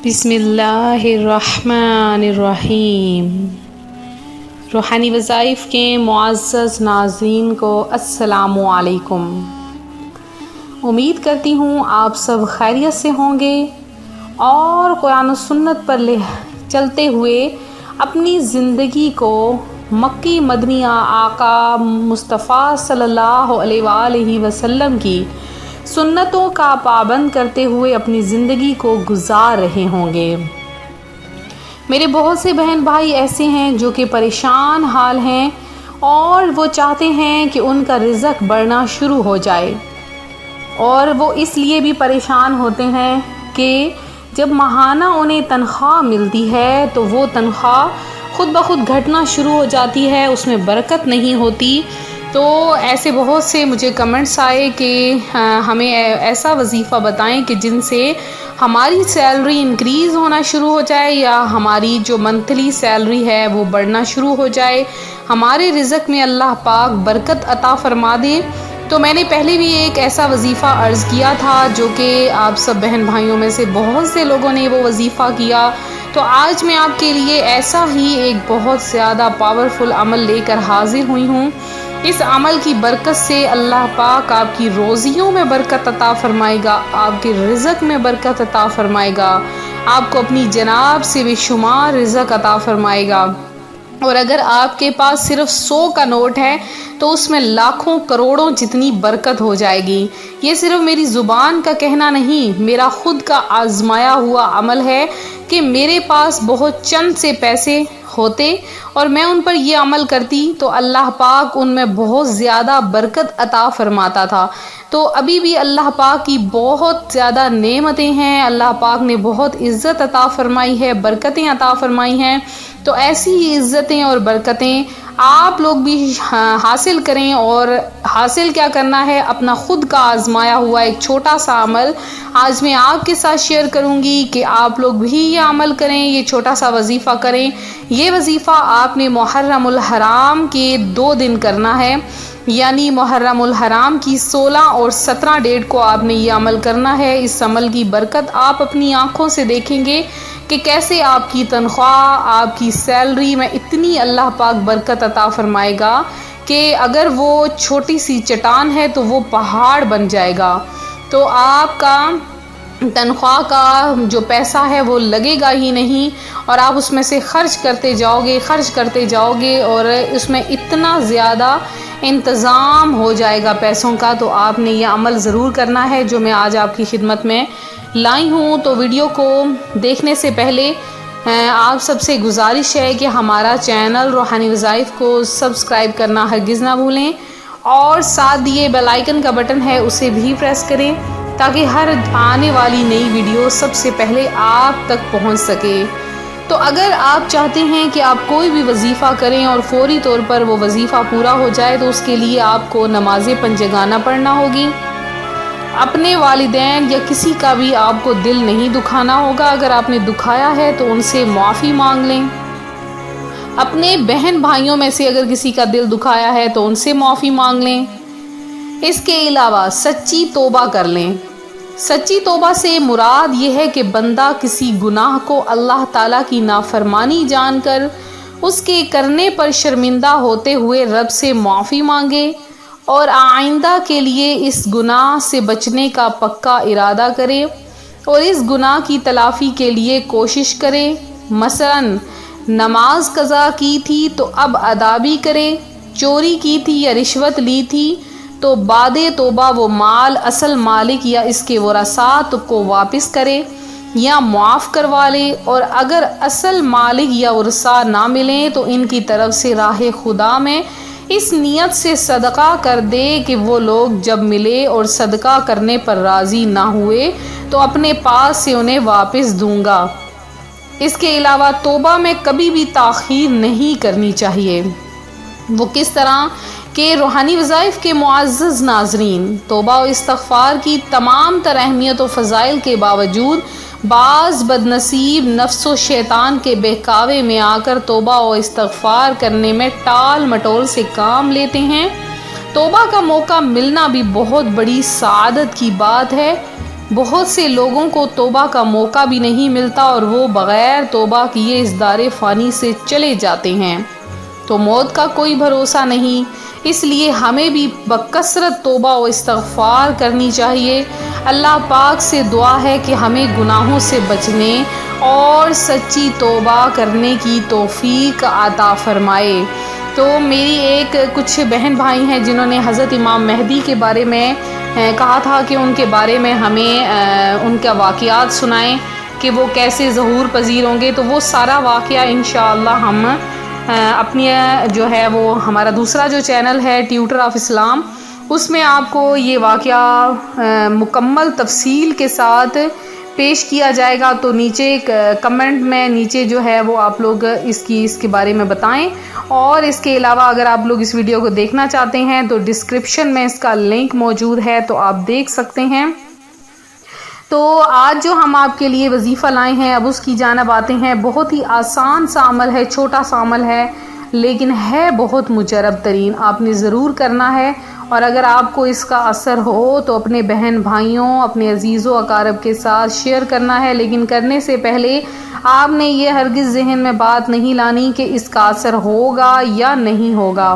بسم اللہ الرحمن الرحیم۔ روحانی وظائف کے معزز ناظرین کو السلام علیکم۔ امید کرتی ہوں آپ سب خیریت سے ہوں گے اور قرآن و سنت پر چلتے ہوئے اپنی زندگی کو مکی مدنی آقا مصطفیٰ صلی اللہ علیہ وآلہ وسلم کی سنتوں کا پابند کرتے ہوئے اپنی زندگی کو گزار رہے ہوں گے۔ میرے بہت سے بہن بھائی ایسے ہیں جو کہ پریشان حال ہیں اور وہ چاہتے ہیں کہ ان کا رزق بڑھنا شروع ہو جائے، اور وہ اس لیے بھی پریشان ہوتے ہیں کہ جب ماہانہ انہیں تنخواہ ملتی ہے تو وہ تنخواہ خود بخود گھٹنا شروع ہو جاتی ہے، اس میں برکت نہیں ہوتی۔ تو ایسے بہت سے مجھے کمنٹس آئے کہ ہمیں ایسا وظیفہ بتائیں کہ جن سے ہماری سیلری انکریز ہونا شروع ہو جائے یا ہماری جو منتھلی سیلری ہے وہ بڑھنا شروع ہو جائے، ہمارے رزق میں اللہ پاک برکت عطا فرما دے۔ تو میں نے پہلے بھی ایک ایسا وظیفہ عرض کیا تھا جو کہ آپ سب بہن بھائیوں میں سے بہت سے لوگوں نے وہ وظیفہ کیا۔ تو آج میں آپ کے لیے ایسا ہی ایک بہت زیادہ پاورفل عمل لے کر حاضر ہوئی ہوں۔ اس عمل کی برکت سے اللہ پاک آپ کی روزیوں میں برکت عطا فرمائے گا، آپ کے رزق میں برکت عطا فرمائے گا، آپ کو اپنی جناب سے بے شمار رزق عطا فرمائے گا۔ اور اگر آپ کے پاس صرف 100 کا نوٹ ہے تو اس میں لاکھوں کروڑوں جتنی برکت ہو جائے گی۔ یہ صرف میری زبان کا کہنا نہیں، میرا خود کا آزمایا ہوا عمل ہے کہ میرے پاس بہت چند سے پیسے ہوتے اور میں ان پر یہ عمل کرتی تو اللہ پاک ان میں بہت زیادہ برکت عطا فرماتا تھا۔ تو ابھی بھی اللہ پاک کی بہت زیادہ نعمتیں ہیں، اللہ پاک نے بہت عزت عطا فرمائی ہے، برکتیں عطا فرمائی ہیں۔ تو ایسی ہی عزتیں اور برکتیں آپ لوگ بھی حاصل کریں، اور حاصل کیا کرنا ہے؟ اپنا خود کا آزمایا ہوا ایک چھوٹا سا عمل آج میں آپ کے ساتھ شیئر کروں گی کہ آپ لوگ بھی یہ عمل کریں، یہ چھوٹا سا وظیفہ کریں۔ یہ وظیفہ آپ نے محرم الحرام کے 2 دن کرنا ہے، یعنی محرم الحرام کی 16 اور 17 ڈیٹ کو آپ نے یہ عمل کرنا ہے۔ اس عمل کی برکت آپ اپنی آنکھوں سے دیکھیں گے کہ کیسے آپ کی تنخواہ، آپ کی سیلری میں اتنی اللہ پاک برکت عطا فرمائے گا کہ اگر وہ چھوٹی سی چٹان ہے تو وہ پہاڑ بن جائے گا۔ تو آپ کا تنخواہ کا جو پیسہ ہے وہ لگے گا ہی نہیں، اور آپ اس میں سے خرچ کرتے جاؤ گے اور اس میں اتنا زیادہ انتظام ہو جائے گا پیسوں کا۔ تو آپ نے یہ عمل ضرور کرنا ہے جو میں آج آپ کی خدمت میں لائی ہوں۔ تو ویڈیو کو دیکھنے سے پہلے آپ سب سے گزارش ہے کہ ہمارا چینل روحانی وظائف کو سبسکرائب کرنا ہرگز نہ بھولیں، اور ساتھ دیے بیل آئیکن کا بٹن ہے اسے بھی پریس کریں تاکہ ہر آنے والی نئی ویڈیو سب سے پہلے آپ تک پہنچ سکے۔ تو اگر آپ چاہتے ہیں کہ آپ کوئی بھی وظیفہ کریں اور فوری طور پر وہ وظیفہ پورا ہو جائے تو اس کے لیے آپ کو نماز پنجگانہ پڑھنا ہوگی۔ اپنے والدین یا کسی کا بھی آپ کو دل نہیں دکھانا ہوگا، اگر آپ نے دکھایا ہے تو ان سے معافی مانگ لیں۔ اپنے بہن بھائیوں میں سے اگر کسی کا دل دکھایا ہے تو ان سے معافی مانگ لیں۔ اس کے علاوہ سچی توبہ کر لیں۔ سچی توبہ سے مراد یہ ہے کہ بندہ کسی گناہ کو اللہ تعالیٰ کی نافرمانی جان کر اس کے کرنے پر شرمندہ ہوتے ہوئے رب سے معافی مانگے اور آئندہ کے لیے اس گناہ سے بچنے کا پکا ارادہ کرے اور اس گناہ کی تلافی کے لیے کوشش کرے۔ مثلاً نماز قضا کی تھی تو اب ادا بھی کرے، چوری کی تھی یا رشوت لی تھی تو بعد توبہ وہ مال اصل مالک یا اس کے ورثاء کو واپس کرے یا معاف کروا لے، اور اگر اصل مالک یا ورثاء نہ ملیں تو ان کی طرف سے راہ خدا میں اس نیت سے صدقہ کر دے کہ وہ لوگ جب ملے اور صدقہ کرنے پر راضی نہ ہوئے تو اپنے پاس سے انہیں واپس دوں گا۔ اس کے علاوہ توبہ میں کبھی بھی تاخیر نہیں کرنی چاہیے۔ وہ کس طرح کہ روحانی وظائف کے معزز ناظرین، توبہ و استغفار کی تمام تر اہمیت و فضائل کے باوجود بعض بدنصیب نفس و شیطان کے بہکاوے میں آ کر توبہ و استغفار کرنے میں ٹال مٹول سے کام لیتے ہیں۔ توبہ کا موقع ملنا بھی بہت بڑی سعادت کی بات ہے، بہت سے لوگوں کو توبہ کا موقع بھی نہیں ملتا اور وہ بغیر توبہ کیے اس دار فانی سے چلے جاتے ہیں۔ تو موت کا کوئی بھروسہ نہیں، اس لیے ہمیں بھی بکثرت توبہ و استغفار کرنی چاہیے۔ اللہ پاک سے دعا ہے کہ ہمیں گناہوں سے بچنے اور سچی توبہ کرنے کی توفیق عطا فرمائے۔ تو میری کچھ بہن بھائی ہیں جنہوں نے حضرت امام مہدی کے بارے میں کہا تھا کہ ان کے بارے میں ہمیں ان کا واقعات سنائیں کہ وہ کیسے ظہور پذیر ہوں گے، تو وہ سارا واقعہ انشاءاللہ ہم اپنی جو ہے وہ ہمارا دوسرا جو چینل ہے ٹیوٹر آف اسلام، اس میں آپ کو یہ واقعہ مکمل تفصیل کے ساتھ پیش کیا جائے گا۔ تو نیچے کمنٹ میں نیچے جو ہے وہ آپ لوگ اس کے بارے میں بتائیں، اور اس کے علاوہ اگر آپ لوگ اس ویڈیو کو دیکھنا چاہتے ہیں تو ڈسکرپشن میں اس کا لنک موجود ہے، تو آپ دیکھ سکتے ہیں۔ تو آج جو ہم آپ کے لیے وظیفہ لائے ہیں اب اس کی جانب آتے ہیں۔ بہت ہی آسان سا عمل ہے، چھوٹا سا عمل ہے، لیکن ہے بہت مجرب ترین۔ آپ نے ضرور کرنا ہے، اور اگر آپ کو اس کا اثر ہو تو اپنے بہن بھائیوں، اپنے عزیز و اقارب کے ساتھ شیئر کرنا ہے۔ لیکن کرنے سے پہلے آپ نے یہ ہرگز ذہن میں بات نہیں لانی کہ اس کا اثر ہوگا یا نہیں ہوگا۔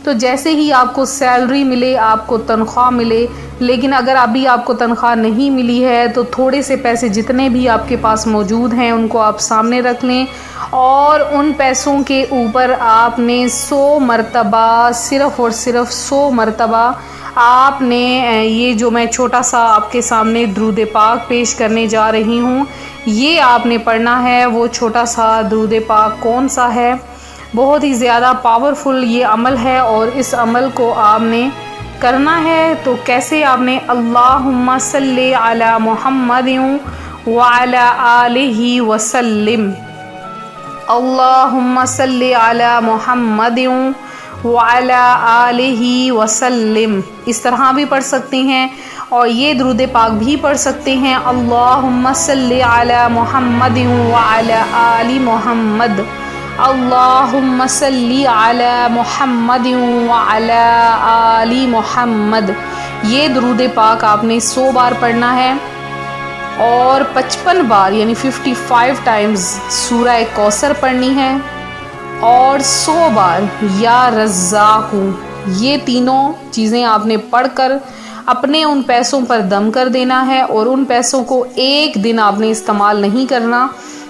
تو جیسے ہی آپ کو سیلری ملے، آپ کو تنخواہ ملے، لیکن اگر ابھی آپ کو تنخواہ نہیں ملی ہے تو تھوڑے سے پیسے جتنے بھی آپ کے پاس موجود ہیں ان کو آپ سامنے رکھ لیں، اور ان پیسوں کے اوپر آپ نے 100 مرتبہ، صرف اور صرف 100 مرتبہ آپ نے یہ جو میں چھوٹا سا آپ کے سامنے درود پاک پیش کرنے جا رہی ہوں، یہ آپ نے پڑھنا ہے۔ وہ چھوٹا سا درود پاک کون سا ہے؟ بہت ہی زیادہ پاورفل یہ عمل ہے، اور اس عمل کو آپ نے کرنا ہے۔ تو کیسے آپ نے اللہم صلی علی محمد وعلی آلہ وسلم، اللہم صلی علی محمد وعلی آلہ وسلم، اس طرح بھی پڑھ سکتے ہیں، اور یہ درود پاک بھی پڑھ سکتے ہیں، اللہم صلی علی محمد وعلی آل محمد، اللہم صلی علی محمد وعلی آل محمد۔ یہ درود پاک آپ نے 100 بار پڑھنا ہے، اور 55 بار یعنی 55 ٹائمز سورہ کوثر پڑھنی ہے، اور 100 بار یا رزاق۔ یہ تینوں چیزیں آپ نے پڑھ کر اپنے ان پیسوں پر دم کر دینا ہے، اور ان پیسوں کو ایک دن آپ نے استعمال نہیں کرنا،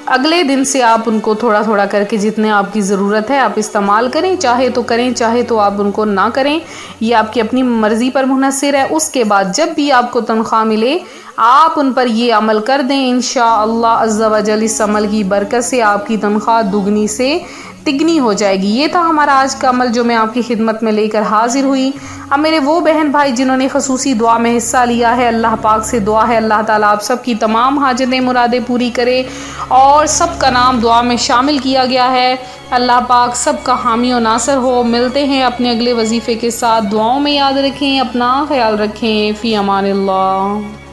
اگلے دن سے آپ ان کو تھوڑا تھوڑا کر کے جتنے آپ کی ضرورت ہے آپ استعمال کریں، چاہے تو کریں چاہے تو آپ ان کو نہ کریں، یہ آپ کی اپنی مرضی پر منحصر ہے۔ اس کے بعد جب بھی آپ کو تنخواہ ملے آپ ان پر یہ عمل کر دیں، انشاءاللہ عز و جل اس عمل کی برکت سے آپ کی تنخواہ دگنی سے تگنی ہو جائے گی۔ یہ تھا ہمارا آج کا عمل جو میں آپ کی خدمت میں لے کر حاضر ہوئی۔ اب میرے وہ بہن بھائی جنہوں نے خصوصی دعا میں حصہ لیا ہے، اللہ پاک سے دعا ہے اللہ تعالیٰ آپ سب کی تمام حاجتیں مرادیں پوری کرے، اور سب کا نام دعا میں شامل کیا گیا ہے۔ اللہ پاک سب کا حامی و ناصر ہو۔ ملتے ہیں اپنے اگلے وظیفے کے ساتھ، دعاؤں میں یاد رکھیں، اپنا خیال رکھیں، فی امان اللہ۔